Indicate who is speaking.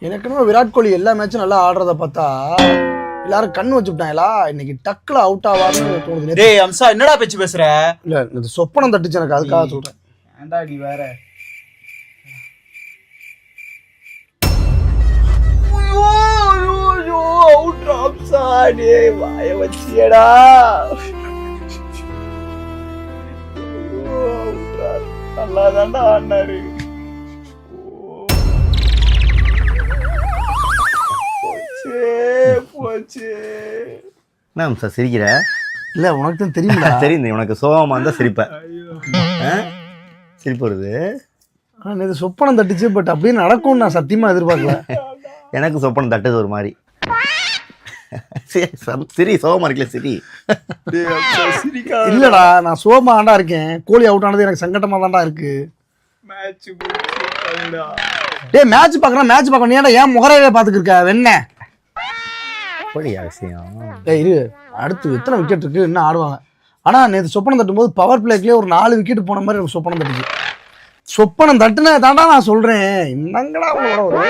Speaker 1: எனக்குன்னு விராட் கோலி எல்லா மேட்சும் நல்லா ஆடுறத பார்த்தா எல்லாரும் கண்ணு வச்சுட்டாங்களா இன்னைக்கு டக்குல அவுட் ஆவார்னு தோணுது.
Speaker 2: டேய் அம்சா என்னடா பேச்சு பேசுற?
Speaker 1: இல்ல இந்த சொப்பனம் தட்டுச்சு எனக்கு, அதுக்காக சொல்றேன்.
Speaker 2: ஏன்டா நீ வேற அவுட் அம்சா டேய் வாய வச்சியடா. நல்லா தான்டா ஆடினாரு. போச்சு.
Speaker 3: என்ன சார் சிரிக்கிற?
Speaker 1: இல்ல உனக்கு தான் தெரியுமா?
Speaker 3: தெரியுது, உனக்கு சோகமா இருந்தா சிரிப்ப. சிரிப்பு வருது.
Speaker 1: இது சொப்பனம் தட்டுச்சு, பட் அப்படியே நடக்கும்னு நான் சத்தியமா எதிர்பார்க்கல.
Speaker 3: எனக்கு சொப்பனம் தட்டுது ஒரு மாதிரி. சரி சோகமா இருக்கல சரி.
Speaker 1: இல்லடா நான் சோகமா தான்டா இருக்கேன். கோலி அவுட் ஆனது எனக்கு சங்கடமா தான்டா இருக்கு. டேய் மேட்ச் பாக்குறேன், மேட்ச் பார்க்கணும். நீ ஏன் முகரையவே பாத்துக்கிட்டு இருக்க வெண்ண?
Speaker 3: அப்படியா விஷயம்?
Speaker 1: டேய் இரு, அடுத்து எத்தனை விக்கெட் இருக்கு இன்னும் ஆடுவாங்க. ஆனா நேற்று சொப்பனம் தட்டும்போது பவர் பிளேக்லேயே ஒரு 4 விக்கெட் போன மாதிரி எனக்கு சொப்பனம் தட்டுச்சு. சொப்பனம் தட்டுனே தாண்டா நான் சொல்றேன். என்னங்கடா ஒரு